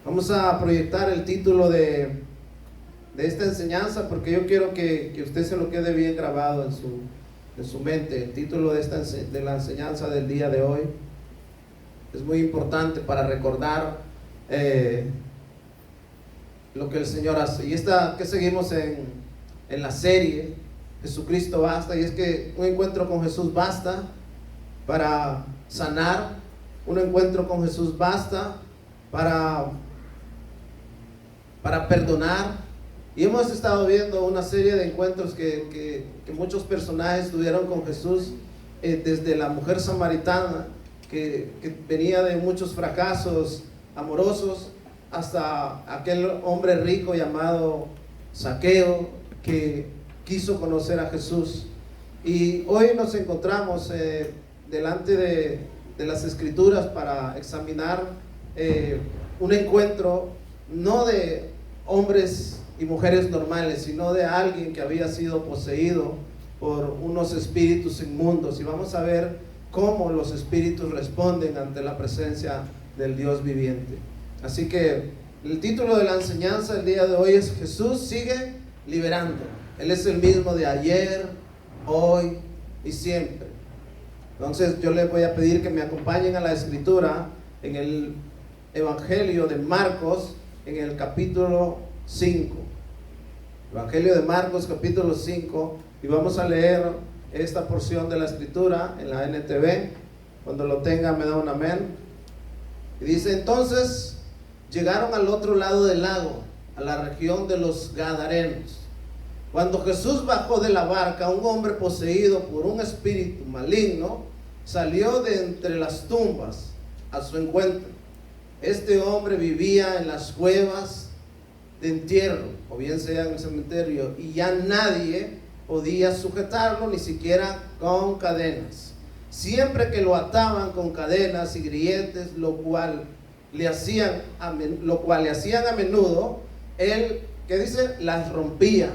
Vamos a proyectar el título de esta enseñanza, porque yo quiero que usted se lo quede bien grabado en su mente. El título de la enseñanza del día de hoy es muy importante para recordar lo que el Señor hace. Y que seguimos en la serie Jesucristo basta, y es que un encuentro con Jesús basta para sanar, un encuentro con Jesús basta para perdonar. Y hemos estado viendo una serie de encuentros que muchos personajes tuvieron con Jesús, desde la mujer samaritana que venía de muchos fracasos amorosos, hasta aquel hombre rico llamado Zaqueo que quiso conocer a Jesús. Y hoy nos encontramos delante de las Escrituras para examinar un encuentro no de hombres y mujeres normales, sino de alguien que había sido poseído por unos espíritus inmundos. Y vamos a ver cómo los espíritus responden ante la presencia del Dios viviente. Así que el título de la enseñanza del día de hoy es: Jesús sigue liberando. Él es el mismo de ayer, hoy y siempre. Entonces yo les voy a pedir que me acompañen a la Escritura en el Evangelio de Marcos, en el capítulo 5. Evangelio de Marcos, capítulo 5, y vamos a leer esta porción de la Escritura en la NTV. Cuando lo tenga me da un amén. Y dice: entonces llegaron al otro lado del lago, a la región de los Gadarenos. Cuando Jesús bajó de la barca, un hombre poseído por un espíritu maligno salió de entre las tumbas a su encuentro. Este hombre vivía en las cuevas de entierro, o bien sea en el cementerio, y ya nadie podía sujetarlo, ni siquiera con cadenas. Siempre que lo ataban con cadenas y grilletes, lo cual le hacían a menudo, él, ¿qué dice? Las rompía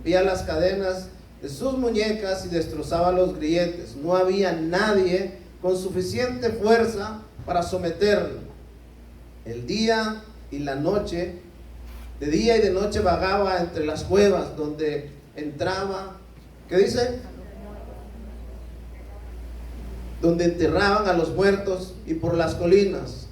las cadenas de sus muñecas y destrozaba los grilletes. No había nadie con suficiente fuerza para someterlo. El día y la noche, de día y de noche vagaba entre las cuevas donde entraba, ¿qué dice? Donde enterraban a los muertos, y por las colinas,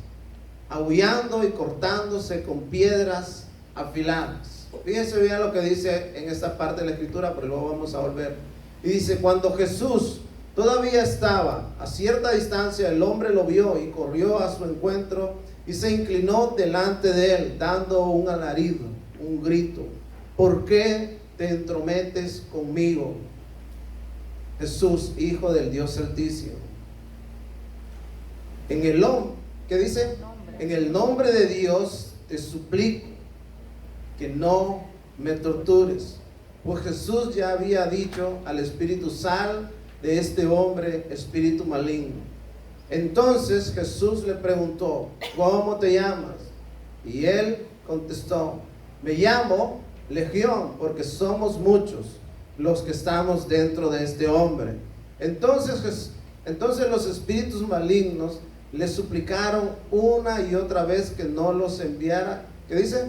aullando y cortándose con piedras afiladas. Fíjense bien lo que dice en esta parte de la Escritura, pero luego vamos a volver. Y dice: cuando Jesús todavía estaba a cierta distancia, el hombre lo vio y corrió a su encuentro y se inclinó delante de él, dando un alarido, un grito: ¿por qué te entrometes conmigo, Jesús, Hijo del Dios Altísimo? ¿Qué dice? En el nombre de Dios te suplico que no me tortures. Pues Jesús ya había dicho al espíritu: sal de este hombre, espíritu maligno. Entonces Jesús le preguntó: ¿cómo te llamas? Y él contestó: me llamo Legión, porque somos muchos los que estamos dentro de este hombre. Entonces los espíritus malignos le suplicaron una y otra vez que no los enviara, ¿qué dice?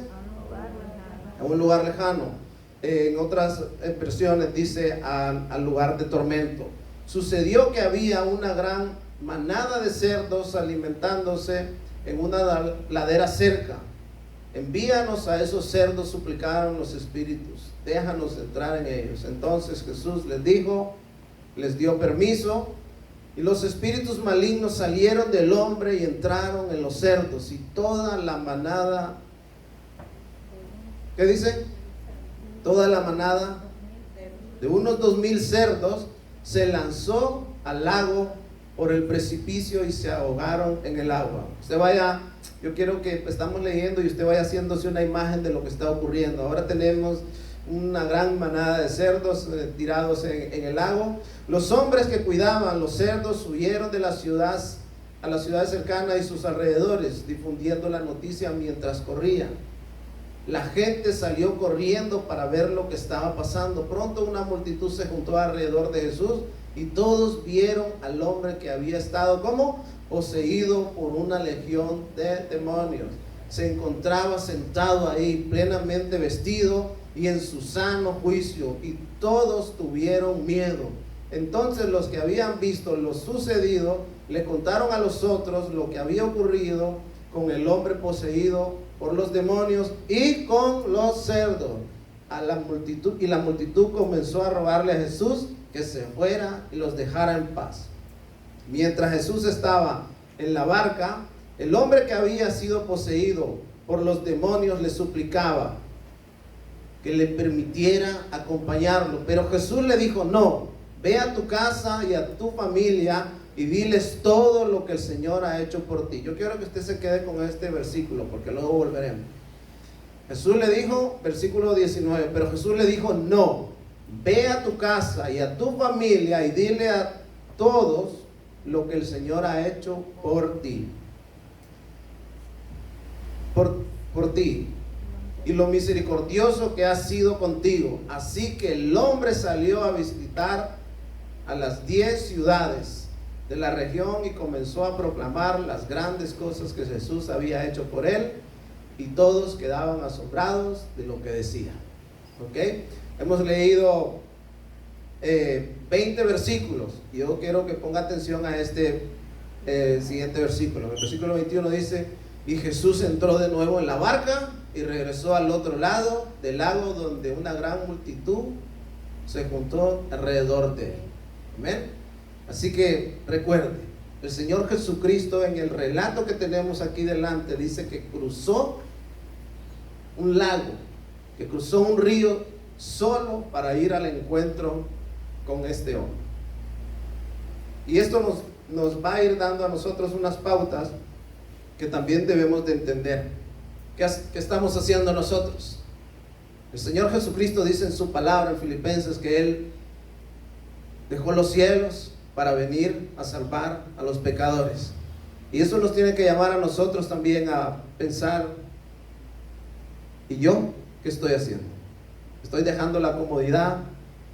A un lugar lejano. En otras versiones dice al lugar de tormento. Sucedió que había una gran manada de cerdos alimentándose en una ladera cerca. Envíanos a esos cerdos, suplicaron los espíritus, déjanos entrar en ellos. Entonces Jesús les dijo, les dio permiso, y los espíritus malignos salieron del hombre y entraron en los cerdos, y toda la manada, ¿qué dice? Toda la manada de unos 2,000 cerdos se lanzó al lago por el precipicio y se ahogaron en el agua. Usted vaya, yo quiero que estamos leyendo y usted vaya haciéndose una imagen de lo que está ocurriendo. Ahora tenemos una gran manada de cerdos tirados en el lago. Los hombres que cuidaban los cerdos huyeron de la ciudad a la ciudad cercana y sus alrededores, difundiendo la noticia mientras corrían. La gente salió corriendo para ver lo que estaba pasando. Pronto una multitud se juntó alrededor de Jesús y todos vieron al hombre que había estado, ¿cómo? Poseído por una legión de demonios. se encontraba sentado ahí, plenamente vestido y en su sano juicio, y todos tuvieron miedo. Entonces los que habían visto lo sucedido le contaron a los otros lo que había ocurrido con el hombre poseído por los demonios y con los cerdos. Y la multitud comenzó a rogarle a Jesús que se fuera y los dejara en paz. Mientras Jesús estaba en la barca, el hombre que había sido poseído por los demonios le suplicaba que le permitiera acompañarlo. Pero Jesús le dijo: no, ve a tu casa y a tu familia y diles todo lo que el Señor ha hecho por ti. Yo quiero que usted se quede con este versículo porque luego volveremos. Jesús le dijo, versículo 19, pero Jesús le dijo: no, ve a tu casa y a tu familia y dile a todos lo que el Señor ha hecho por ti. Por ti. Y lo misericordioso que ha sido contigo. Así que el hombre salió a visitar a las 10 ciudades de la región y comenzó a proclamar las grandes cosas que Jesús había hecho por él, y todos quedaban asombrados de lo que decía. ¿Ok? Hemos leído 20 versículos, y yo quiero que ponga atención a este siguiente versículo. El versículo 21 dice: y Jesús entró de nuevo en la barca y regresó al otro lado del lago, donde una gran multitud se juntó alrededor de él. Amén. Así que recuerde, el Señor Jesucristo, en el relato que tenemos aquí delante, dice que cruzó un lago, que cruzó un río solo para ir al encuentro con este hombre. Y esto nos va a ir dando a nosotros unas pautas que también debemos de entender. ¿Qué estamos haciendo nosotros? El Señor Jesucristo dice en su palabra en Filipenses que Él dejó los cielos para venir a salvar a los pecadores. Y eso nos tiene que llamar a nosotros también a pensar: ¿y yo qué estoy haciendo? ¿Estoy dejando la comodidad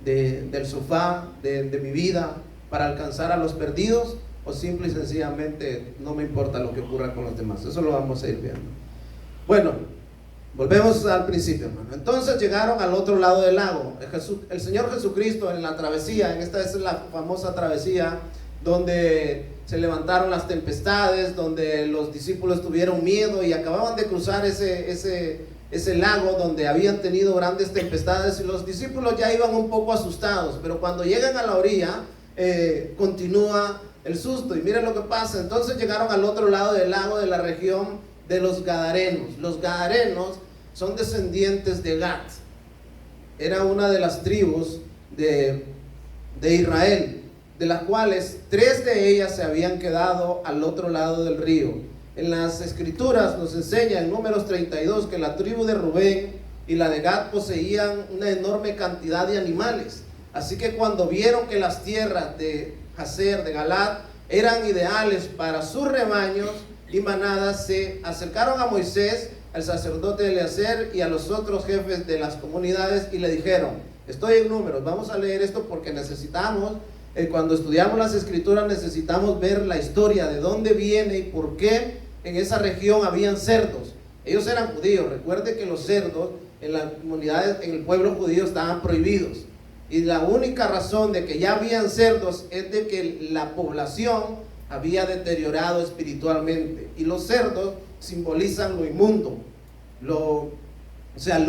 del sofá de mi vida para alcanzar a los perdidos? ¿O simple y sencillamente no me importa lo que ocurra con los demás? Eso lo vamos a ir viendo. Bueno, volvemos al principio, hermano. Entonces llegaron al otro lado del lago. El Señor Jesucristo en la travesía, esta es la famosa travesía donde se levantaron las tempestades, donde los discípulos tuvieron miedo y acababan de cruzar ese lago donde habían tenido grandes tempestades, y los discípulos ya iban un poco asustados, pero cuando llegan a la orilla continúa el susto. Y miren lo que pasa. Entonces llegaron al otro lado del lago, de la región de los Gadarenos. Los Gadarenos son descendientes de Gad. Era una de las tribus de Israel, de las cuales 3 de ellas se habían quedado al otro lado del río. En las escrituras nos enseña en Números 32 que la tribu de Rubén y la de Gad poseían una enorme cantidad de animales. Así que cuando vieron que las tierras de Jazer, de Galad, eran ideales para sus rebaños y manadas, se acercaron a Moisés, al sacerdote Eleazar y a los otros jefes de las comunidades y le dijeron: estoy en Números, vamos a leer esto porque necesitamos, cuando estudiamos las escrituras necesitamos ver la historia de dónde viene y por qué en esa región habían cerdos. Ellos eran judíos. Recuerde que los cerdos en las comunidades, en el pueblo judío, estaban prohibidos. Y la única razón de que ya habían cerdos es de que la población había deteriorado espiritualmente. Y los cerdos simbolizan lo inmundo, lo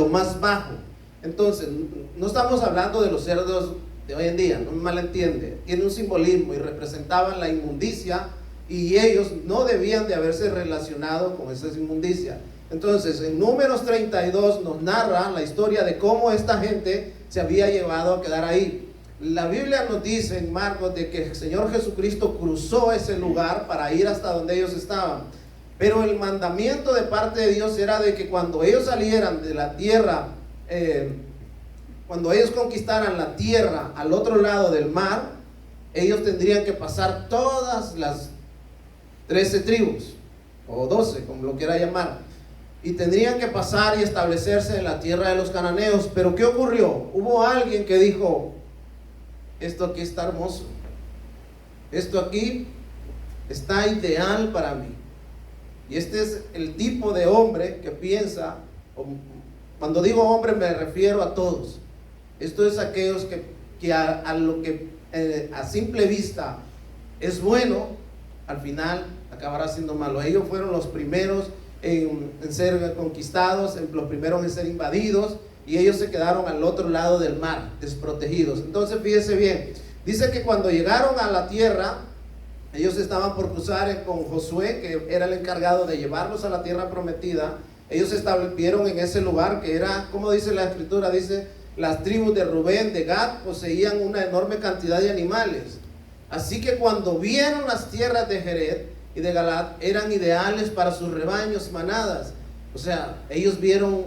más bajo. Entonces, no estamos hablando de los cerdos de hoy en día, no me malentiende. Tiene un simbolismo y representaban la inmundicia, y ellos no debían de haberse relacionado con esa inmundicia. Entonces, en Números 32 nos narra la historia de cómo esta gente se había llevado a quedar ahí. La Biblia nos dice en Marcos de que el Señor Jesucristo cruzó ese lugar para ir hasta donde ellos estaban. Pero el mandamiento de parte de Dios era de que cuando ellos salieran de la tierra, cuando ellos conquistaran la tierra al otro lado del mar, ellos tendrían que pasar todas las 13 tribus, o 12, como lo quiera llamar, y tendrían que pasar y establecerse en la tierra de los cananeos. Pero ¿qué ocurrió? Hubo alguien que dijo: esto aquí está hermoso, esto aquí está ideal para mí. Y este es el tipo de hombre que piensa, cuando digo hombre me refiero a todos. Esto es aquellos que a lo que a simple vista es bueno, al final acabará siendo malo. Ellos fueron los primeros en ser conquistados, los primeros en ser invadidos, y ellos se quedaron al otro lado del mar, desprotegidos. Entonces fíjese bien, dice que cuando llegaron a la tierra, ellos estaban por cruzar con Josué, que era el encargado de llevarlos a la tierra prometida. Ellos se establecieron en ese lugar que era, como dice la escritura, dice, las tribus de Rubén, de Gad, poseían una enorme cantidad de animales. Así que cuando vieron las tierras de Jerez y de Galaad, eran ideales para sus rebaños y manadas. O sea, ellos vieron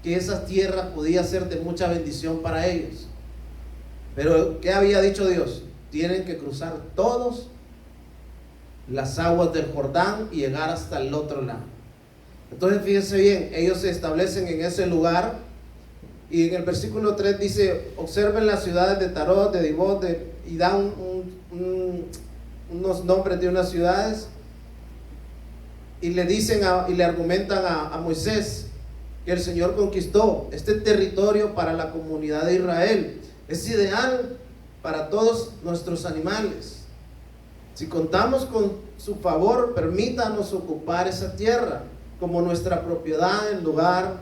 que esa tierra podía ser de mucha bendición para ellos. Pero ¿qué había dicho Dios? Tienen que cruzar todos las aguas del Jordán y llegar hasta el otro lado. Entonces fíjense bien, ellos se establecen en ese lugar, y en el versículo 3 dice: observen las ciudades de Tarot, de Dibot, y da unos nombres de unas ciudades, y le dicen y le argumentan a Moisés que el Señor conquistó este territorio para la comunidad de Israel. Es ideal para todos nuestros animales. Si contamos con su favor, permítanos ocupar esa tierra como nuestra propiedad, en lugar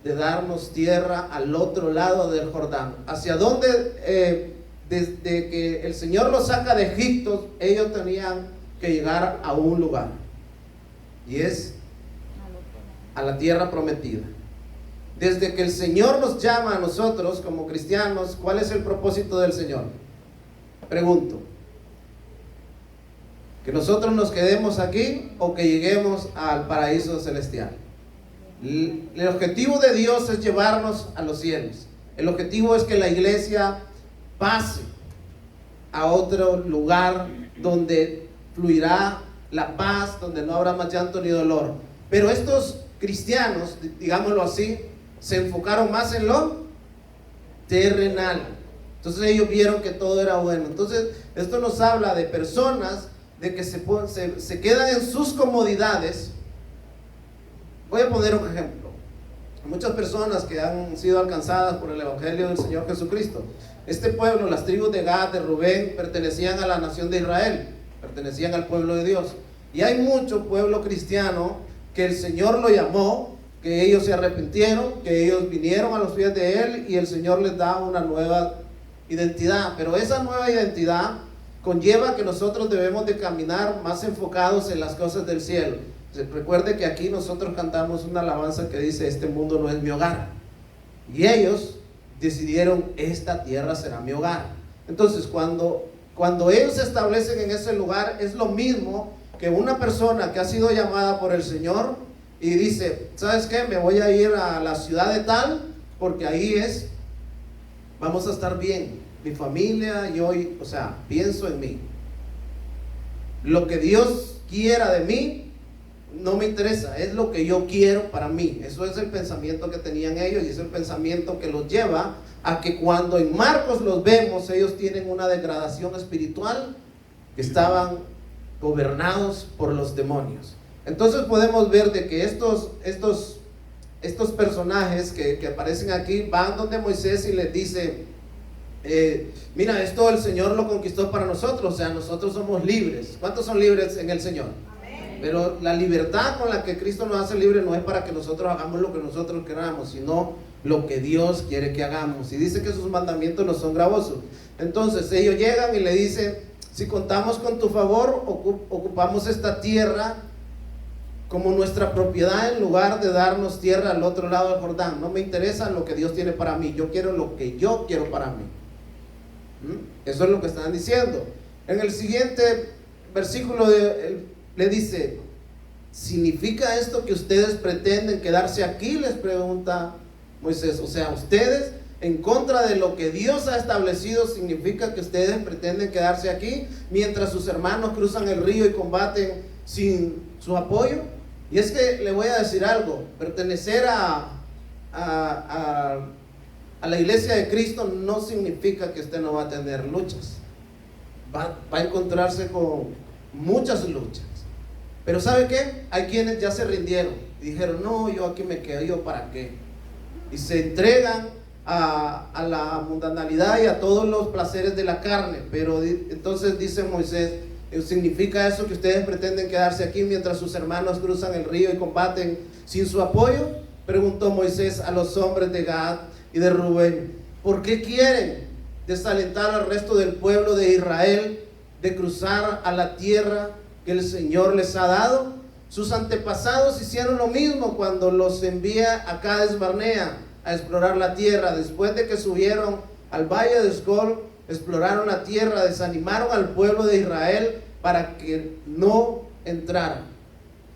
de darnos tierra al otro lado del Jordán. Hacia donde, desde que el Señor los saca de Egipto, ellos tenían que llegar a un lugar, y es a la tierra prometida. Desde que el Señor nos llama a nosotros como cristianos, ¿cuál es el propósito del Señor? Pregunto. ¿Que nosotros nos quedemos aquí o que lleguemos al paraíso celestial? El objetivo de Dios es llevarnos a los cielos. El objetivo es que la iglesia pase a otro lugar donde fluirá la paz, donde no habrá más llanto ni dolor. Pero estos cristianos, digámoslo así, se enfocaron más en lo terrenal. Entonces ellos vieron que todo era bueno. Entonces esto nos habla de personas de que se quedan en sus comodidades. Voy a poner un ejemplo. Muchas personas que han sido alcanzadas por el evangelio del Señor Jesucristo. Este pueblo, las tribus de Gad, de Rubén, pertenecían a la nación de Israel, pertenecían al pueblo de Dios. Y hay mucho pueblo cristiano que el Señor lo llamó, que ellos se arrepintieron, que ellos vinieron a los pies de Él, y el Señor les da una nueva identidad. Pero esa nueva identidad conlleva que nosotros debemos de caminar más enfocados en las cosas del cielo. Recuerde que aquí nosotros cantamos una alabanza que dice: este mundo no es mi hogar. Y ellos decidieron: esta tierra será mi hogar. Entonces cuando ellos se establecen en ese lugar, es lo mismo que una persona que ha sido llamada por el Señor y dice: ¿sabes qué? Me voy a ir a la ciudad de tal, porque ahí vamos a estar bien, mi familia, yo, o sea, pienso en mí. Lo que Dios quiera de mí no me interesa, es lo que yo quiero para mí. Eso es el pensamiento que tenían ellos, y es el pensamiento que los lleva a que cuando en Marcos los vemos, ellos tienen una degradación espiritual, que estaban gobernados por los demonios. Entonces podemos ver de que estos personajes que aparecen aquí van donde Moisés y les dice: mira, esto el Señor lo conquistó para nosotros, o sea, nosotros somos libres. ¿Cuántos son libres en el Señor? Amén. Pero la libertad con la que Cristo nos hace libres no es para que nosotros hagamos lo que nosotros queramos, sino lo que Dios quiere que hagamos. Y dice que sus mandamientos no son gravosos. Entonces ellos llegan y le dicen: si contamos con tu favor, ocupamos esta tierra como nuestra propiedad, en lugar de darnos tierra al otro lado del Jordán. No me interesa lo que Dios tiene para mí, yo quiero lo que yo quiero para mí. Eso es lo que están diciendo. En el siguiente versículo le dice: ¿significa esto que ustedes pretenden quedarse aquí? Les pregunta Moisés. O sea, ustedes, en contra de lo que Dios ha establecido, ¿significa que ustedes pretenden quedarse aquí mientras sus hermanos cruzan el río y combaten sin su apoyo? Y es que le voy a decir algo: pertenecer a la iglesia de Cristo no significa que usted no va a tener luchas. Va a encontrarse con muchas luchas. Pero ¿sabe qué? Hay quienes ya se rindieron y dijeron, no, yo aquí me quedo, ¿yo para qué? Y se entregan a la mundanalidad y a todos los placeres de la carne. Pero entonces dice Moisés, ¿significa eso que ustedes pretenden quedarse aquí mientras sus hermanos cruzan el río y combaten sin su apoyo? Preguntó Moisés a los hombres de Gad y de Rubén, ¿por qué quieren desalentar al resto del pueblo de Israel de cruzar a la tierra que el Señor les ha dado? Sus antepasados hicieron lo mismo cuando los envía a Cades Barnea a explorar la tierra. Después de que subieron al valle de Escol, exploraron la tierra, desanimaron al pueblo de Israel para que no entraran.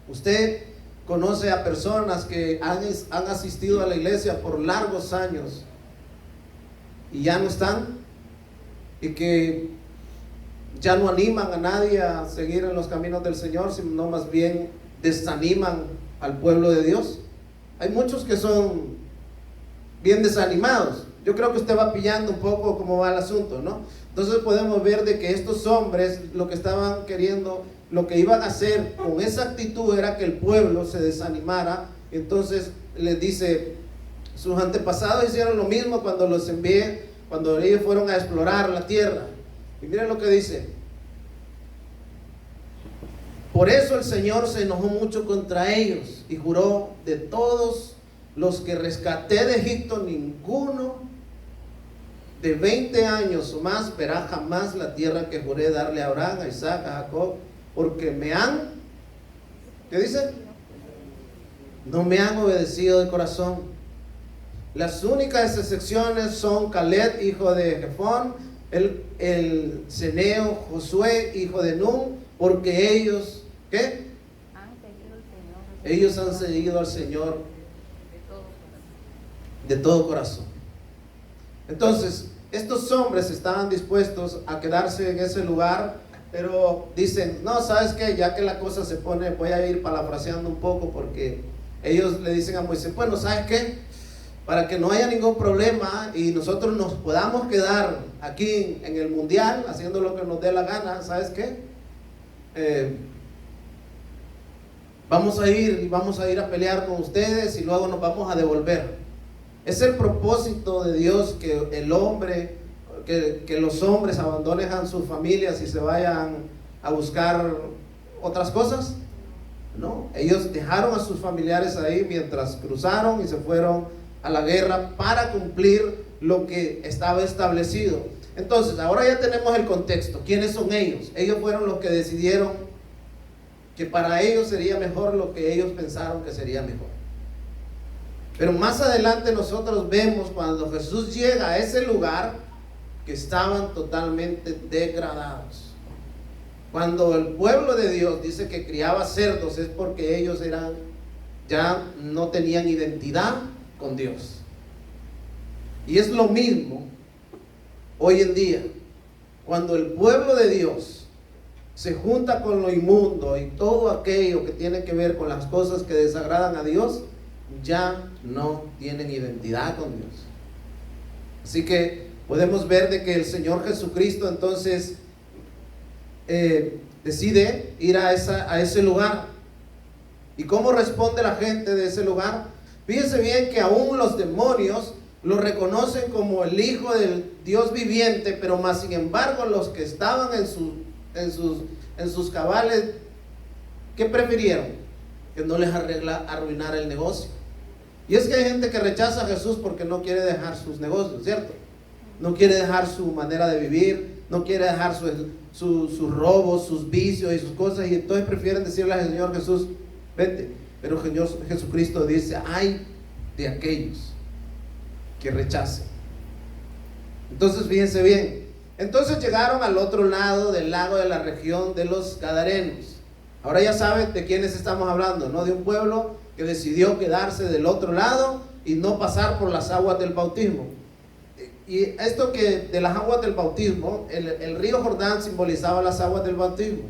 Usted conoce a personas que han asistido a la iglesia por largos años y ya no están, y que ya no animan a nadie a seguir en los caminos del Señor, sino más bien desaniman al pueblo de Dios. Hay muchos que son bien desanimados. Yo creo que usted va pillando un poco cómo va el asunto, ¿no? Entonces podemos ver de que estos hombres lo que estaban queriendo, lo que iban a hacer con esa actitud era que el pueblo se desanimara. Entonces les dice, sus antepasados hicieron lo mismo cuando los envié, cuando ellos fueron a explorar la tierra. Y miren lo que dice: por eso el Señor se enojó mucho contra ellos y juró, de todos los que rescaté de Egipto, ninguno de 20 años o más verá jamás la tierra que juré darle a Abraham, a Isaac, a Jacob, porque me han, ¿qué dice? No me han obedecido de corazón. Las únicas excepciones son Caleb, hijo de Jefón, el ceneo Josué, hijo de Nun, porque ellos, ¿qué? Ellos han seguido al Señor de todo corazón. Entonces, estos hombres estaban dispuestos a quedarse en ese lugar, pero dicen, no, ¿sabes qué? Ya que la cosa se pone, voy a ir parafraseando un poco, porque ellos le dicen a Moisés, bueno, ¿sabes qué? Para que no haya ningún problema y nosotros nos podamos quedar aquí en el mundial haciendo lo que nos dé la gana, ¿sabes qué? Vamos a ir a pelear con ustedes y luego nos vamos a devolver. Es el propósito de Dios que el hombre, que los hombres abandonen a sus familias y se vayan a buscar otras cosas. No, ellos dejaron a sus familiares ahí mientras cruzaron y se fueron a la guerra para cumplir lo que estaba establecido. Entonces, ahora ya tenemos el contexto. ¿Quiénes son ellos? Ellos fueron los que decidieron que para ellos sería mejor lo que ellos pensaron que sería mejor. Pero más adelante nosotros vemos cuando Jesús llega a ese lugar que estaban totalmente degradados. Cuando el pueblo de Dios dice que criaba cerdos, es porque ellos ya no tenían identidad con Dios. Y es lo mismo hoy en día. Cuando el pueblo de Dios se junta con lo inmundo y todo aquello que tiene que ver con las cosas que desagradan a Dios, ya no tienen identidad con Dios. Así que podemos ver de que el Señor Jesucristo entonces decide ir a ese lugar. ¿Y cómo responde la gente de ese lugar? Fíjense bien que aún los demonios lo reconocen como el Hijo del Dios viviente, pero más sin embargo los que estaban en sus cabales, ¿qué prefirieron? Que no les arruinara el negocio. Y es que hay gente que rechaza a Jesús porque no quiere dejar sus negocios, ¿cierto? No quiere dejar su manera de vivir, no quiere dejar sus robos, sus vicios y sus cosas, y entonces prefieren decirle al Señor Jesús, vete. Pero Jesucristo dice, ay de aquellos que rechacen. Entonces fíjense bien, entonces llegaron al otro lado del lago de la región de los Gadarenos. Ahora ya saben de quiénes estamos hablando, ¿no? De un pueblo que decidió quedarse del otro lado y no pasar por las aguas del bautismo. Y esto que de las aguas del bautismo, el río Jordán simbolizaba las aguas del bautismo.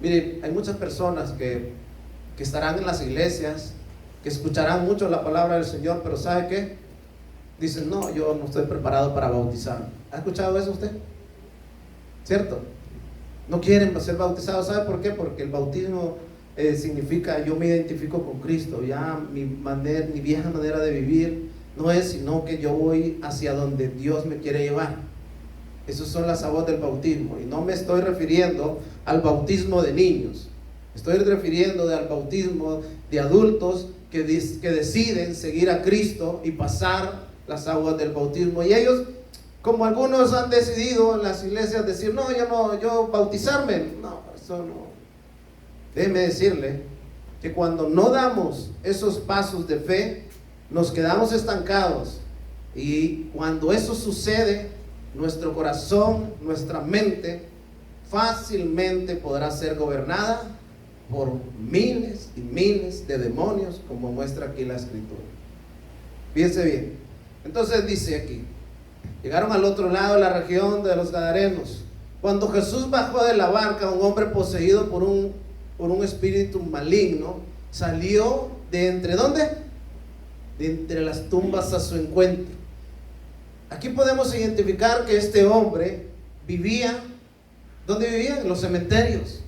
Miren, hay muchas personas que estarán en las iglesias, que escucharán mucho la palabra del Señor, pero ¿sabe qué? Dicen, no, yo no estoy preparado para bautizarme. ¿Ha escuchado eso usted? ¿Cierto? No quieren ser bautizados. ¿Sabe por qué? Porque el bautismo significa yo me identifico con Cristo. Ya mi vieja manera de vivir no es sino que yo voy hacia donde Dios me quiere llevar. Esas son las aguas del bautismo. Y no me estoy refiriendo al bautismo de niños. Estoy refiriendo al bautismo de adultos que deciden seguir a Cristo y pasar las aguas del bautismo. Y ellos, como algunos han decidido en las iglesias decir, yo bautizarme, no, eso no. Déjeme decirle que cuando no damos esos pasos de fe, nos quedamos estancados. Y cuando eso sucede, nuestro corazón, nuestra mente, fácilmente podrá ser gobernada por miles y miles de demonios, como muestra aquí la escritura. Fíjense bien. Entonces dice aquí, llegaron al otro lado de la región de los Gadarenos. Cuando Jesús bajó de la barca, un hombre poseído por un espíritu maligno salió de entre ¿dónde? De entre las tumbas a su encuentro. Aquí podemos identificar que este hombre vivía, ¿dónde vivía? En los cementerios.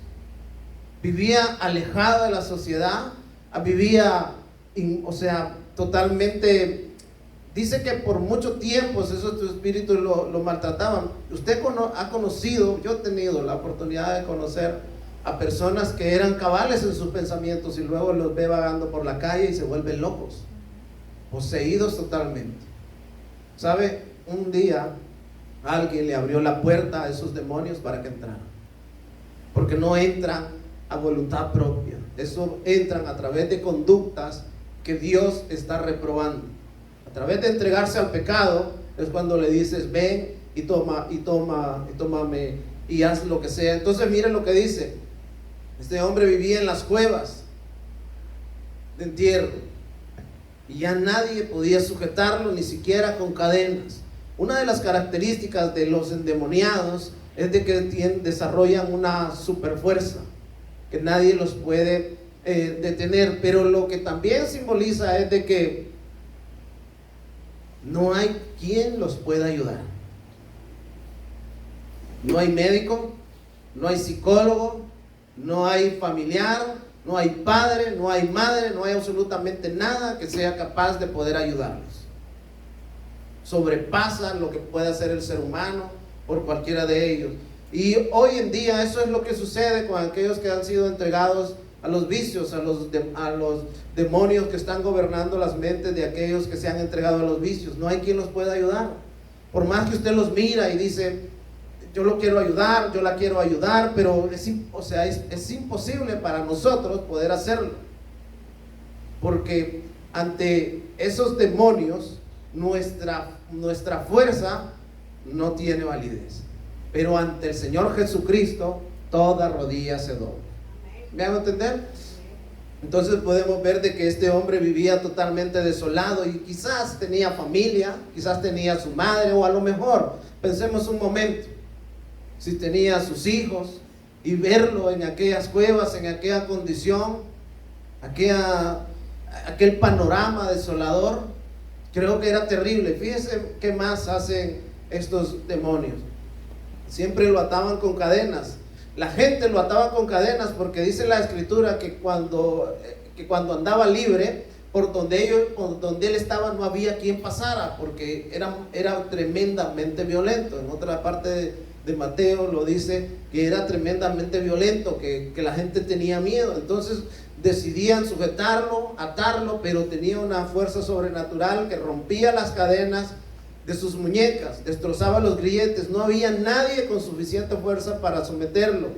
Vivía alejado de la sociedad, vivía, totalmente. Dice que por mucho tiempo esos espíritus lo maltrataban. Usted ha conocido, yo he tenido la oportunidad de conocer a personas que eran cabales en sus pensamientos y luego los ve vagando por la calle y se vuelven locos, poseídos totalmente. ¿Sabe? Un día alguien le abrió la puerta a esos demonios para que entraran, porque no entran a voluntad propia. Eso entran a través de conductas que Dios está reprobando. A través de entregarse al pecado es cuando le dices ven y tómame y haz lo que sea. Entonces miren lo que dice. Este hombre vivía en las cuevas de entierro y ya nadie podía sujetarlo, ni siquiera con cadenas. Una de las características de los endemoniados es de que desarrollan una super fuerza que nadie los puede detener, pero lo que también simboliza es de que no hay quien los pueda ayudar. No hay médico, no hay psicólogo, no hay familiar, no hay padre, no hay madre, no hay absolutamente nada que sea capaz de poder ayudarlos. Sobrepasa lo que puede hacer el ser humano por cualquiera de ellos. Y hoy en día eso es lo que sucede con aquellos que han sido entregados a los vicios, a los demonios que están gobernando las mentes de aquellos que se han entregado a los vicios. No hay quien los pueda ayudar. Por más que usted los mira y dice, yo lo quiero ayudar, yo la quiero ayudar, pero es imposible para nosotros poder hacerlo. Porque ante esos demonios, nuestra fuerza no tiene validez. Pero ante el Señor Jesucristo, toda rodilla se dobla. ¿Me hago entender? Entonces podemos ver de que este hombre vivía totalmente desolado y quizás tenía familia, quizás tenía su madre, o a lo mejor, pensemos un momento, si tenía sus hijos, y verlo en aquellas cuevas, en aquella condición, aquel panorama desolador, creo que era terrible. Fíjense qué más hacen estos demonios. Siempre lo ataban con cadenas. La gente lo ataba con cadenas porque dice la escritura que cuando andaba libre, por donde él estaba no había quien pasara, porque era tremendamente violento. En otra parte de Mateo lo dice que era tremendamente violento, que la gente tenía miedo. Entonces decidían sujetarlo, atarlo, pero tenía una fuerza sobrenatural que rompía las cadenas de sus muñecas, destrozaba los grilletes. No había nadie con suficiente fuerza para someterlo.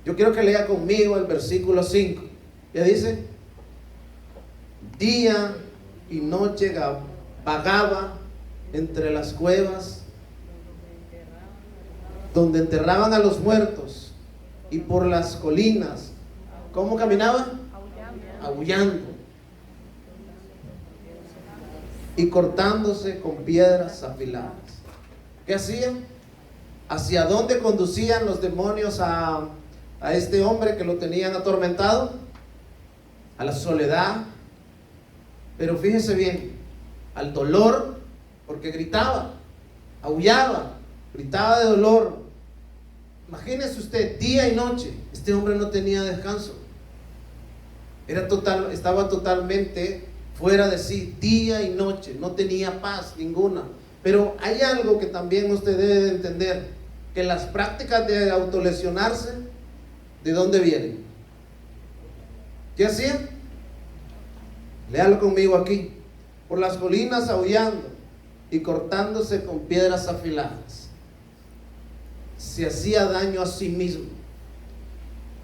Yo quiero que lea conmigo el versículo 5. Ya dice: día y noche vagaba entre las cuevas donde enterraban a los muertos, y por las colinas. ¿Cómo caminaba? Aullando y cortándose con piedras afiladas. ¿Qué hacían? ¿Hacia dónde conducían los demonios a este hombre que lo tenían atormentado? A la soledad. Pero fíjese bien, al dolor, porque gritaba, aullaba, gritaba de dolor. imagínese usted, día y noche, este hombre no tenía descanso. Estaba totalmente fuera de sí, día y noche, no tenía paz ninguna. Pero hay algo que también usted debe de entender, que las prácticas de autolesionarse, ¿de dónde vienen? ¿Qué hacían? Léalo conmigo aquí. Por las colinas aullando y cortándose con piedras afiladas. Se hacía daño a sí mismo.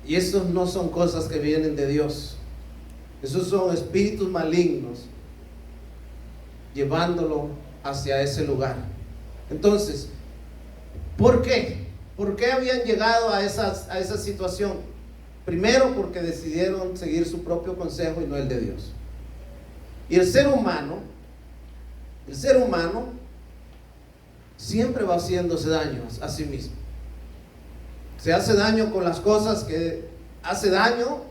Y esos no son cosas que vienen de Dios. Esos son espíritus malignos llevándolo hacia ese lugar. Entonces, ¿por qué? ¿Por qué habían llegado a esa situación? Primero, porque decidieron seguir su propio consejo y no el de Dios. Y el ser humano siempre va haciéndose daño a sí mismo. Se hace daño con las cosas que hace daño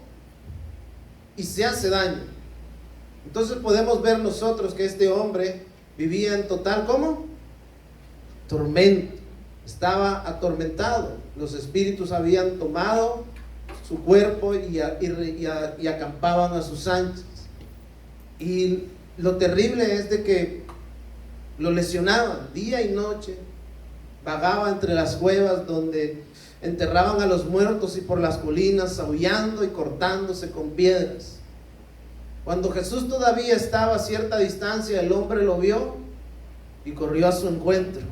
y se hace daño. Entonces podemos ver nosotros que este hombre vivía en total, ¿cómo? Tormento. Estaba atormentado. Los espíritus habían tomado su cuerpo y acampaban a sus anchas. Y lo terrible es de que lo lesionaban día y noche. Vagaba entre las cuevas donde enterraban a los muertos y por las colinas aullando y cortándose con piedras. Cuando Jesús todavía estaba a cierta distancia, el hombre lo vio y corrió a su encuentro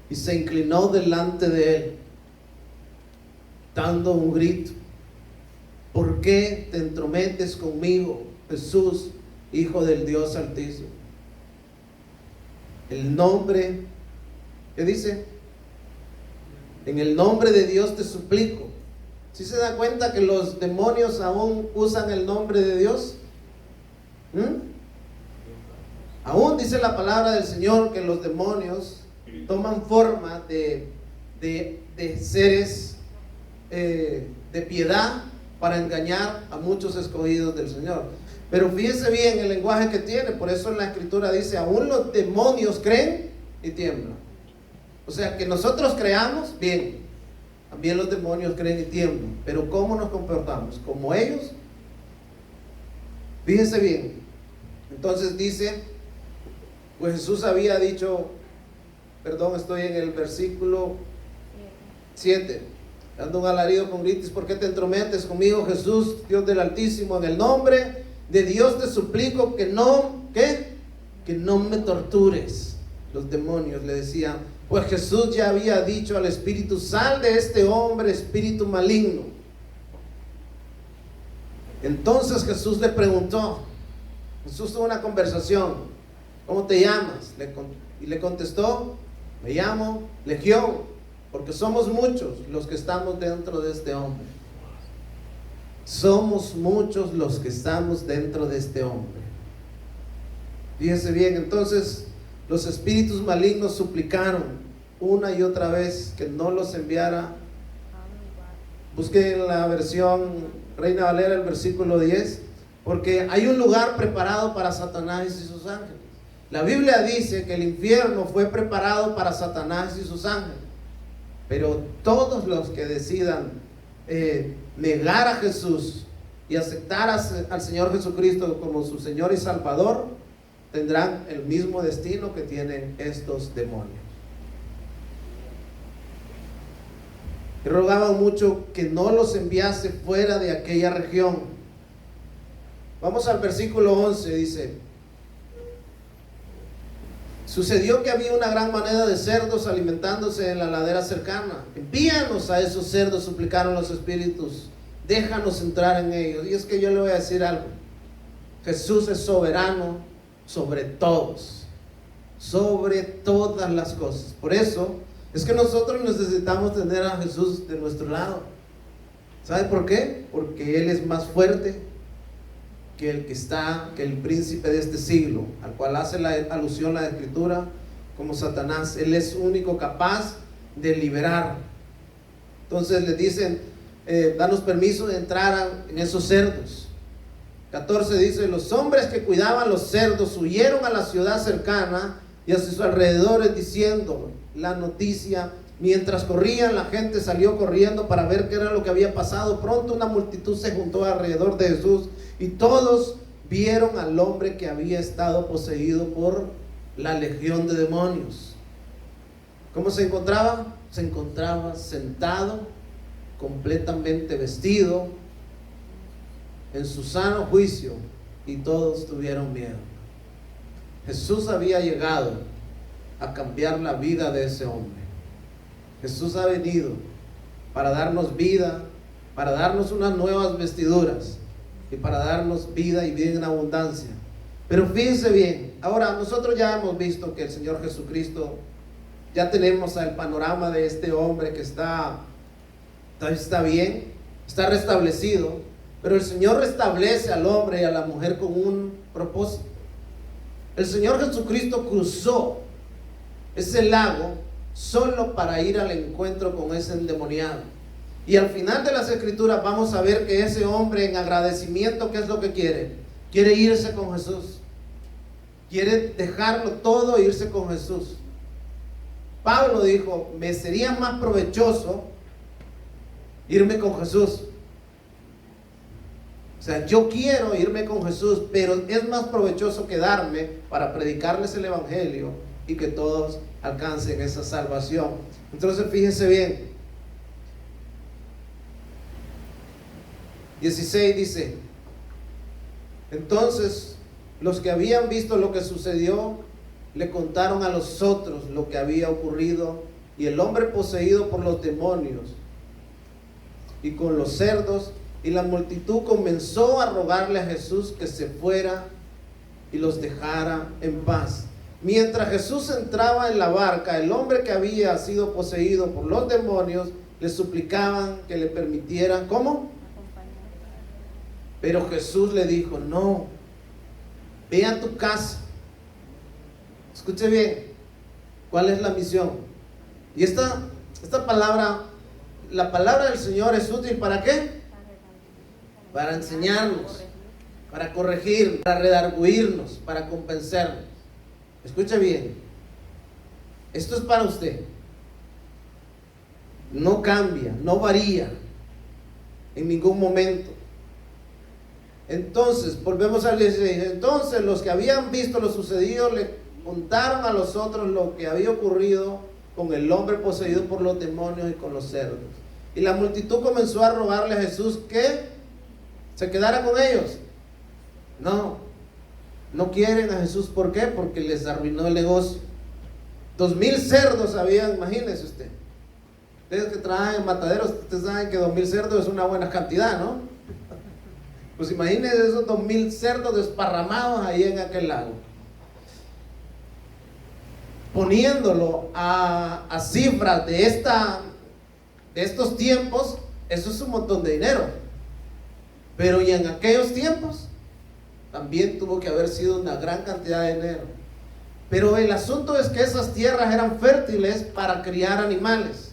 y se inclinó delante de él, dando un grito: ¿por qué te entrometes conmigo, Jesús, Hijo del Dios Altísimo? El nombre, ¿qué dice? En el nombre de Dios te suplico. ¿Sí se da cuenta que los demonios aún usan el nombre de Dios? Aún dice la palabra del Señor que los demonios toman forma de seres de piedad para engañar a muchos escogidos del Señor. Pero fíjese bien el lenguaje que tiene. Por eso en la Escritura dice: aún los demonios creen y tiemblan. O sea, que nosotros creamos, bien, también los demonios creen y tiemblan. Pero ¿cómo nos comportamos? ¿Como ellos? Fíjense bien. Entonces dice, pues Jesús había dicho, estoy en el versículo 7, dando un alarido con gritos: ¿por qué te entrometes conmigo, Jesús, Dios del Altísimo? En el nombre de Dios te suplico que no me tortures. Los demonios le decían, pues Jesús ya había dicho al espíritu: sal de este hombre, espíritu maligno. Entonces Jesús le preguntó, Jesús tuvo una conversación: ¿cómo te llamas? Y le contestó: me llamo Legión, porque somos muchos los que estamos dentro de este hombre. Somos muchos los que estamos dentro de este hombre. Fíjese bien, entonces los espíritus malignos suplicaron una y otra vez que no los enviara. Busque en la versión Reina Valera el versículo 10, porque hay un lugar preparado para Satanás y sus ángeles. La Biblia dice que el infierno fue preparado para Satanás y sus ángeles, pero todos los que decidan negar a Jesús y aceptar al Señor Jesucristo como su Señor y Salvador, tendrán el mismo destino que tienen estos demonios. Y rogaban mucho que no los enviase fuera de aquella región. Vamos al versículo 11, dice: sucedió que había una gran manada de cerdos alimentándose en la ladera cercana. Envíanos a esos cerdos, suplicaron los espíritus, déjanos entrar en ellos. Y es que yo le voy a decir algo: Jesús es soberano sobre todos, sobre todas las cosas. Por eso es que nosotros necesitamos tener a Jesús de nuestro lado. ¿Sabe por qué? Porque Él es más fuerte que el príncipe de este siglo, al cual hace la alusión la Escritura como Satanás. Él es único capaz de liberar. Entonces le dicen: danos permiso de entrar en esos cerdos. 14 dice: los hombres que cuidaban los cerdos huyeron a la ciudad cercana y a sus alrededores, diciendo la noticia Mientras corrían, la gente salió corriendo para ver qué era lo que había pasado. Pronto una multitud se juntó alrededor de Jesús y todos vieron al hombre que había estado poseído por la legión de demonios. ¿Cómo se encontraba? Se encontraba sentado, completamente vestido, en su sano juicio, y todos tuvieron miedo. Jesús había llegado a cambiar la vida de ese hombre. Jesús ha venido para darnos vida, para darnos unas nuevas vestiduras y para darnos vida y vida en abundancia. Pero fíjense bien, ahora nosotros ya hemos visto que el Señor Jesucristo, ya tenemos el panorama de este hombre que está bien, está restablecido, pero el Señor restablece al hombre y a la mujer con un propósito. El Señor Jesucristo cruzó ese lago solo para ir al encuentro con ese endemoniado. Y al final de las Escrituras vamos a ver que ese hombre, en agradecimiento, ¿qué es lo que quiere? Quiere irse con Jesús. Quiere dejarlo todo e irse con Jesús. Pablo dijo: me sería más provechoso irme con Jesús. O sea, yo quiero irme con Jesús, pero es más provechoso quedarme para predicarles el evangelio y que todos alcancen esa salvación. Entonces fíjense bien, 16 dice: entonces los que habían visto lo que sucedió le contaron a los otros lo que había ocurrido, y el hombre poseído por los demonios y con los cerdos, y la multitud comenzó a rogarle a Jesús que se fuera y los dejara en paz. Mientras Jesús entraba en la barca, el hombre que había sido poseído por los demonios le suplicaban que le permitieran, ¿cómo? Pero Jesús le dijo: no, ve a tu casa. Escuche bien, ¿cuál es la misión? Y esta palabra, la palabra del Señor es útil ¿para qué? Para enseñarnos, para corregir, para redarguirnos, para convencernos. Escuche bien, esto es para usted. No cambia, no varía en ningún momento. Entonces, volvemos al 16. Entonces los que habían visto lo sucedido le contaron a los otros lo que había ocurrido con el hombre poseído por los demonios y con los cerdos. Y la multitud comenzó a rogarle a Jesús que se quedara con ellos. No quieren a Jesús. ¿Por qué? Porque les arruinó el negocio. 2,000 cerdos habían, imagínense usted. Ustedes que trabajan en mataderos, ustedes saben que 2,000 cerdos es una buena cantidad, ¿no? Pues imagínense esos 2,000 cerdos desparramados ahí en aquel lago. Poniéndolo a cifras de estos tiempos, eso es un montón de dinero. Pero y en aquellos tiempos también tuvo que haber sido una gran cantidad de dinero. Pero el asunto es que esas tierras eran fértiles para criar animales.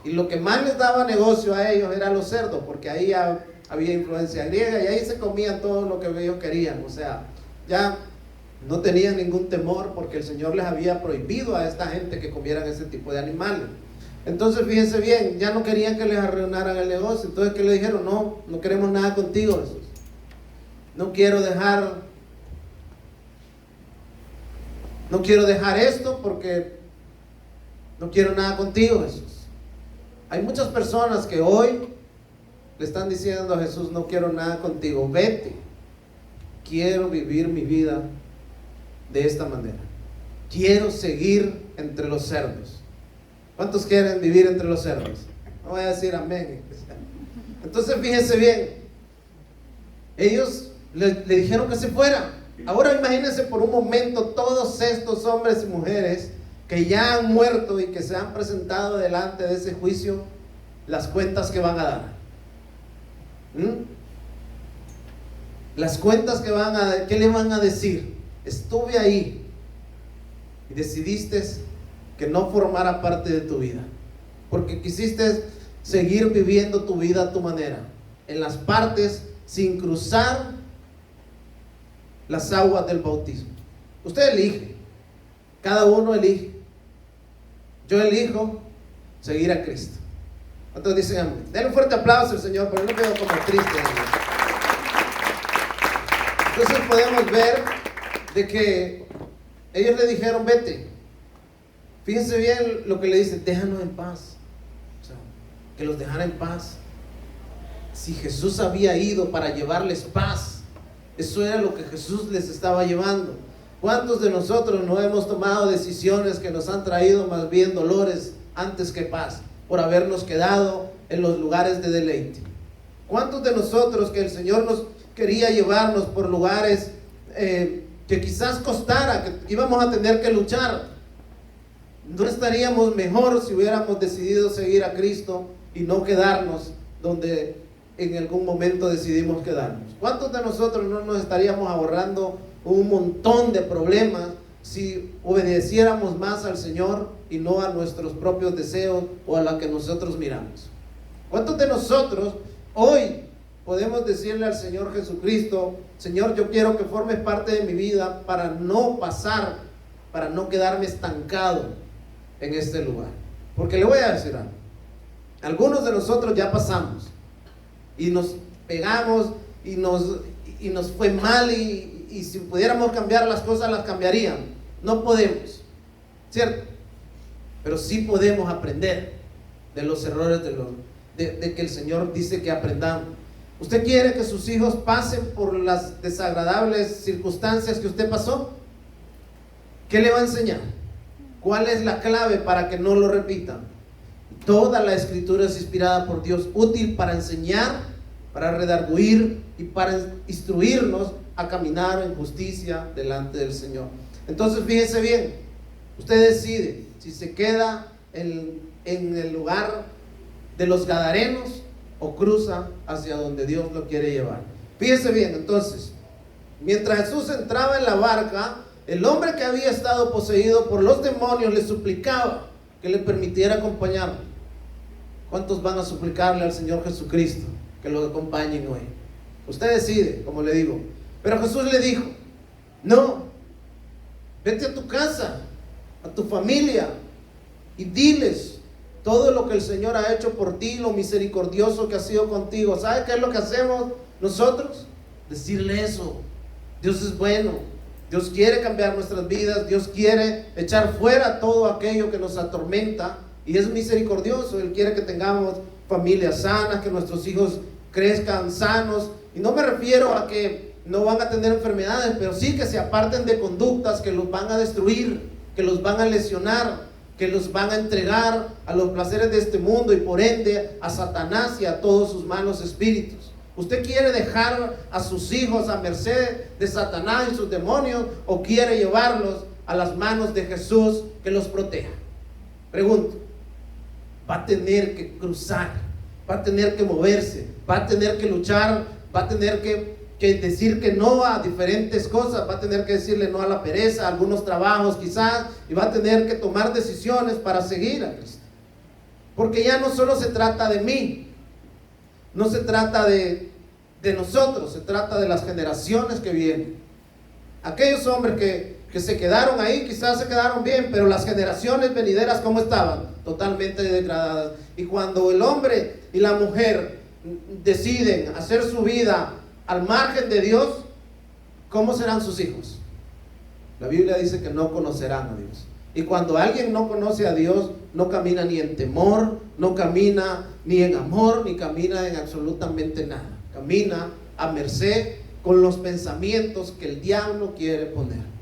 Y lo que más les daba negocio a ellos eran los cerdos, porque ahí había influencia griega y ahí se comían todo lo que ellos querían. O sea, ya no tenían ningún temor porque el Señor les había prohibido a esta gente que comieran ese tipo de animales. Entonces fíjense bien, ya no querían que les arruinaran el negocio. Entonces, ¿qué le dijeron? No queremos nada contigo, Jesús. No quiero dejar esto porque no quiero nada contigo, Jesús. Hay muchas personas que hoy le están diciendo a Jesús: no quiero nada contigo, vete. Quiero vivir mi vida de esta manera. Quiero seguir entre los cerdos. ¿Cuántos quieren vivir entre los cerdos? No voy a decir amén. Entonces fíjense bien, ellos le dijeron que se fuera. Ahora imagínense por un momento todos estos hombres y mujeres que ya han muerto y que se han presentado delante de ese juicio, las cuentas que van a dar. Las cuentas que van a dar, ¿qué le van a decir? Estuve ahí y decidiste que no formara parte de tu vida, porque quisiste seguir viviendo tu vida a tu manera, en las partes sin cruzar las aguas del bautismo. Usted elige, cada uno elige. Yo elijo seguir a Cristo. ¿Cuántos dicen amén? Denle un fuerte aplauso al Señor, pero no quedo como triste. Entonces podemos ver de que ellos le dijeron, vete. Fíjense bien lo que le dice, déjanos en paz. O sea, que los dejara en paz. Si Jesús había ido para llevarles paz, eso era lo que Jesús les estaba llevando. ¿Cuántos de nosotros no hemos tomado decisiones que nos han traído más bien dolores antes que paz, por habernos quedado en los lugares de deleite? ¿Cuántos de nosotros que el Señor nos quería llevarnos por lugares que quizás costara, que íbamos a tener que luchar, no estaríamos mejor si hubiéramos decidido seguir a Cristo y no quedarnos donde en algún momento decidimos quedarnos? ¿Cuántos de nosotros no nos estaríamos ahorrando un montón de problemas si obedeciéramos más al Señor y no a nuestros propios deseos o a la que nosotros miramos? ¿Cuántos de nosotros hoy podemos decirle al Señor Jesucristo, Señor, yo quiero que formes parte de mi vida para no pasar, para no quedarme estancado en este lugar? Porque le voy a decir algo. Algunos de nosotros ya pasamos y nos pegamos y nos fue mal, y si pudiéramos cambiar las cosas, las cambiarían. No podemos, ¿cierto? Pero sí podemos aprender de los errores de que el Señor dice que aprendamos. ¿Usted quiere que sus hijos pasen por las desagradables circunstancias que usted pasó? ¿Qué le va a enseñar? ¿Cuál es la clave para que no lo repitan? Toda la Escritura es inspirada por Dios, útil para enseñar, para redarguir y para instruirnos a caminar en justicia delante del Señor. Entonces fíjese bien, usted decide si se queda en el lugar de los gadarenos o cruza hacia donde Dios lo quiere llevar. Fíjese bien, entonces, mientras Jesús entraba en la barca, el hombre que había estado poseído por los demonios le suplicaba que le permitiera acompañarlo. ¿Cuántos van a suplicarle al Señor Jesucristo que lo acompañen hoy? Usted decide, como le digo. Pero Jesús le dijo, no, vete a tu casa, a tu familia, y diles todo lo que el Señor ha hecho por ti, lo misericordioso que ha sido contigo. ¿Sabe qué es lo que hacemos nosotros? Decirle eso. Dios es bueno, Dios quiere cambiar nuestras vidas, Dios quiere echar fuera todo aquello que nos atormenta, y es misericordioso. Él quiere que tengamos familias sanas, que nuestros hijos crezcan sanos, y no me refiero a que no van a tener enfermedades, pero sí que se aparten de conductas que los van a destruir, que los van a lesionar, que los van a entregar a los placeres de este mundo y por ende a Satanás y a todos sus malos espíritus. ¿Usted quiere dejar a sus hijos a merced de Satanás y sus demonios, o quiere llevarlos a las manos de Jesús que los proteja? Pregunto. Va a tener que cruzar, va a tener que moverse, va a tener que luchar, va a tener que decir que no a diferentes cosas, va a tener que decirle no a la pereza, a algunos trabajos quizás, y va a tener que tomar decisiones para seguir a Cristo. Porque ya no solo se trata de mí, no se trata de nosotros, se trata de las generaciones que vienen. Aquellos hombres que se quedaron ahí, quizás se quedaron bien, pero las generaciones venideras, ¿cómo estaban? Totalmente degradadas. Y cuando el hombre y la mujer deciden hacer su vida al margen de Dios, ¿cómo serán sus hijos? La Biblia dice que no conocerán a Dios. Y cuando alguien no conoce a Dios, no camina ni en temor, no camina ni en amor, ni camina en absolutamente nada. Camina a merced con los pensamientos que el diablo quiere poner.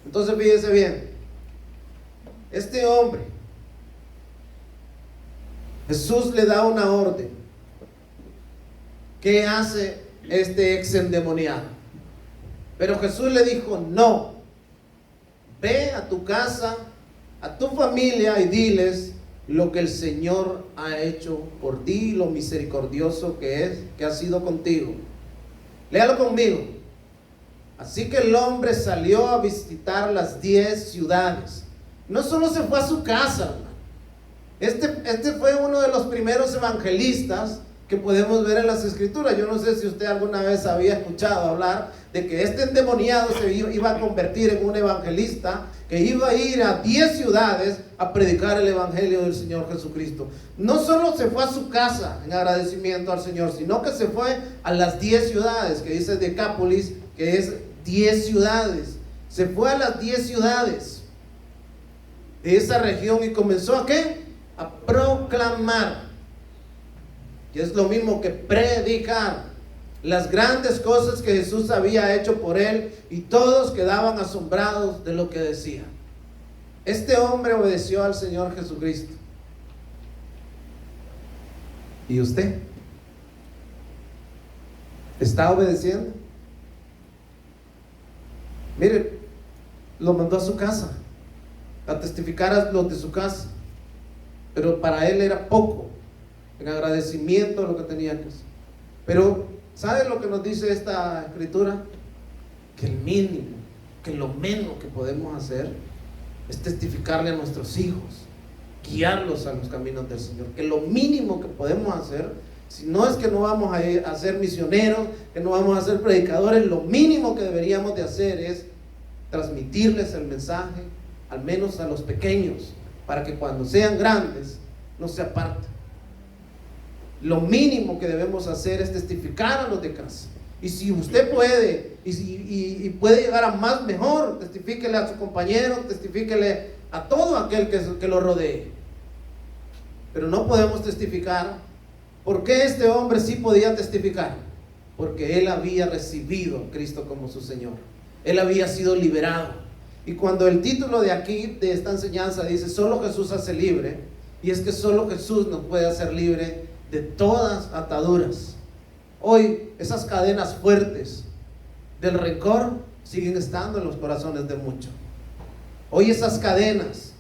Entonces fíjese bien, este hombre, Jesús le da una orden. ¿Qué hace este ex endemoniado? Pero Jesús le dijo, no, ve a tu casa, a tu familia, y diles lo que el Señor ha hecho por ti, lo misericordioso que es, que ha sido contigo. Léalo conmigo. Así que el hombre salió a visitar las 10 ciudades. No solo se fue a su casa, hermano. Este fue uno de los primeros evangelistas que podemos ver en las escrituras. Yo no sé si usted alguna vez había escuchado hablar de que este endemoniado se iba a convertir en un evangelista, que iba a ir a 10 ciudades a predicar el evangelio del Señor Jesucristo. No solo se fue a su casa en agradecimiento al Señor, sino que se fue a las 10 ciudades, que dice Decápolis, que es 10 ciudades. Se fue a las 10 ciudades de esa región y comenzó ¿a qué? A proclamar. Y es lo mismo que predicar las grandes cosas que Jesús había hecho por él, y todos quedaban asombrados de lo que decía. Este hombre obedeció al Señor Jesucristo. ¿Y usted? ¿Está obedeciendo? Mire, lo mandó a su casa a testificar a los de su casa, pero para él era poco en agradecimiento a lo que tenía que hacer. Pero ¿sabe lo que nos dice esta escritura? Que el mínimo, que lo menos que podemos hacer es testificarle a nuestros hijos, guiarlos a los caminos del Señor. Que lo mínimo que podemos hacer, si no es que no vamos a ser misioneros, que no vamos a ser predicadores, lo mínimo que deberíamos de hacer es transmitirles el mensaje, al menos a los pequeños, para que cuando sean grandes no se aparten. Lo mínimo que debemos hacer es testificar a los de casa. Y si usted puede, y puede llegar a más, mejor. Testifíquele a su compañero, testifíquele a todo aquel que lo rodee. Pero no podemos testificar. ¿Por qué este hombre sí podía testificar? Porque él había recibido a Cristo como su Señor. Él había sido liberado. Y cuando el título de aquí, de esta enseñanza, dice solo Jesús hace libre, y es que solo Jesús nos puede hacer libre de todas ataduras. Hoy esas cadenas fuertes del rencor siguen estando en los corazones de muchos. Hoy esas cadenas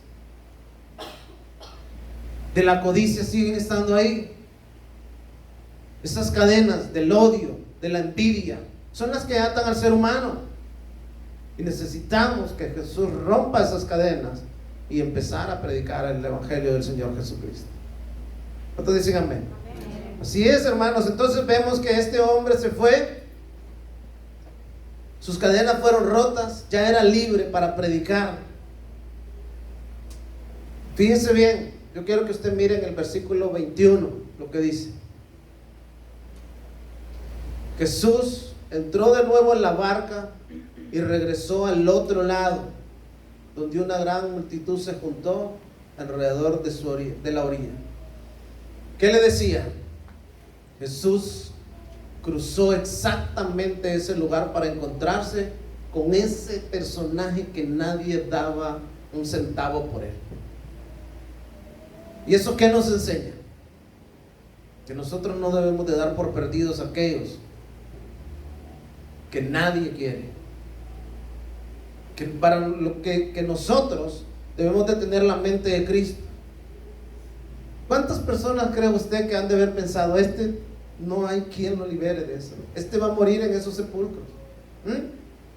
de la codicia siguen estando ahí. Esas cadenas del odio, de la envidia, son las que atan al ser humano. Y necesitamos que Jesús rompa esas cadenas y empezar a predicar el evangelio del Señor Jesucristo. ¿Cuántos dicen amén? Así es, hermanos. Entonces vemos que este hombre se fue, sus cadenas fueron rotas, ya era libre para predicar. Fíjese bien, yo quiero que usted mire en el versículo 21 lo que dice. Jesús entró de nuevo en la barca y regresó al otro lado, donde una gran multitud se juntó alrededor de la orilla. ¿Qué le decía? Jesús cruzó exactamente ese lugar para encontrarse con ese personaje que nadie daba un centavo por él. ¿Y eso qué nos enseña? Que nosotros no debemos de dar por perdidos a aquellos que nadie quiere. Que para lo que nosotros debemos de tener la mente de Cristo. ¿Cuántas personas cree usted que han de haber pensado, no hay quien lo libere de eso, va a morir en esos sepulcros?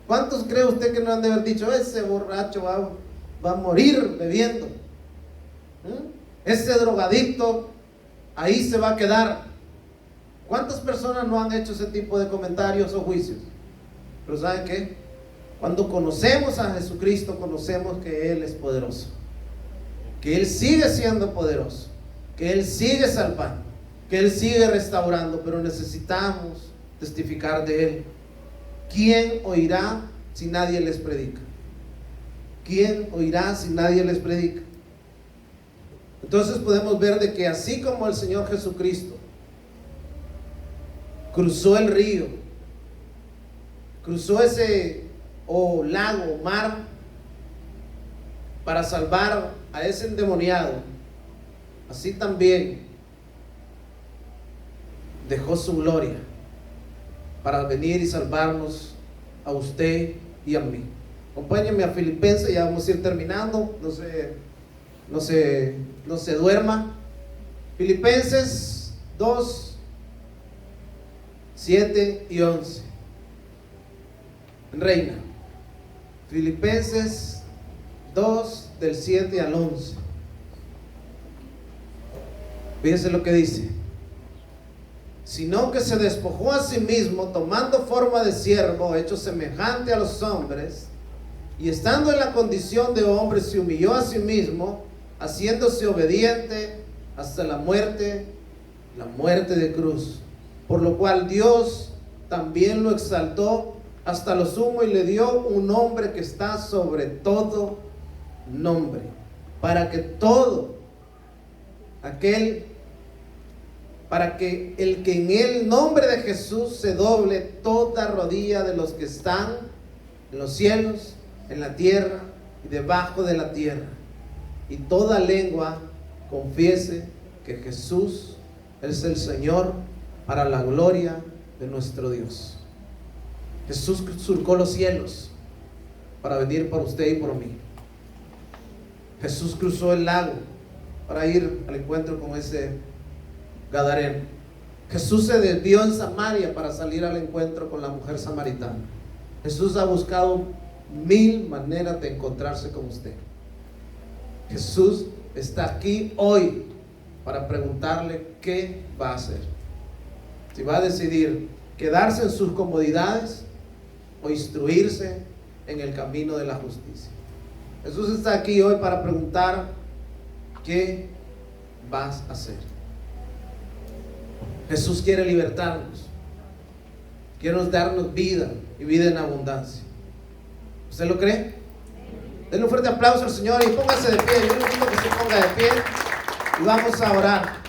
¿Cuántos cree usted que no han de haber dicho, ese borracho va a morir bebiendo? Ese drogadicto ahí se va a quedar. ¿Cuántas personas no han hecho ese tipo de comentarios o juicios? Pero ¿saben qué? Cuando conocemos a Jesucristo, conocemos que Él es poderoso, que Él sigue siendo poderoso, que Él sigue salvando, que Él sigue restaurando, pero necesitamos testificar de Él. ¿Quién oirá si nadie les predica? ¿Quién oirá si nadie les predica? Entonces podemos ver de que así como el Señor Jesucristo cruzó el río, cruzó ese lago, mar, para salvar a ese endemoniado, así también dejó su gloria para venir y salvarnos a usted y a mí. Acompáñenme a Filipenses, ya vamos a ir terminando, no se duerma. Filipenses 2, 7 y 11 en Reina. Filipenses 2 del 7 al 11. Fíjense lo que dice. sino que se despojó a sí mismo, tomando forma de siervo, hecho semejante a los hombres, y estando en la condición de hombre, se humilló a sí mismo, haciéndose obediente hasta la muerte de cruz. Por lo cual Dios también lo exaltó hasta lo sumo y le dio un nombre que está sobre todo nombre, para que el que en el nombre de Jesús se doble toda rodilla de los que están en los cielos, en la tierra y debajo de la tierra, y toda lengua confiese que Jesús es el Señor, para la gloria de nuestro Dios. Jesús surcó los cielos para venir por usted y por mí. Jesús cruzó el lago para ir al encuentro con ese gadareno. Jesús se desvió en Samaria para salir al encuentro con la mujer samaritana. Jesús ha buscado 1000 maneras de encontrarse con usted. Jesús está aquí hoy para preguntarle qué va a hacer. Si va a decidir quedarse en sus comodidades o instruirse en el camino de la justicia. Jesús está aquí hoy para preguntar qué vas a hacer. Jesús quiere libertarnos, quiere darnos vida y vida en abundancia. ¿Usted lo cree? Denle un fuerte aplauso al Señor y póngase de pie. Yo le pido que se ponga de pie y vamos a orar.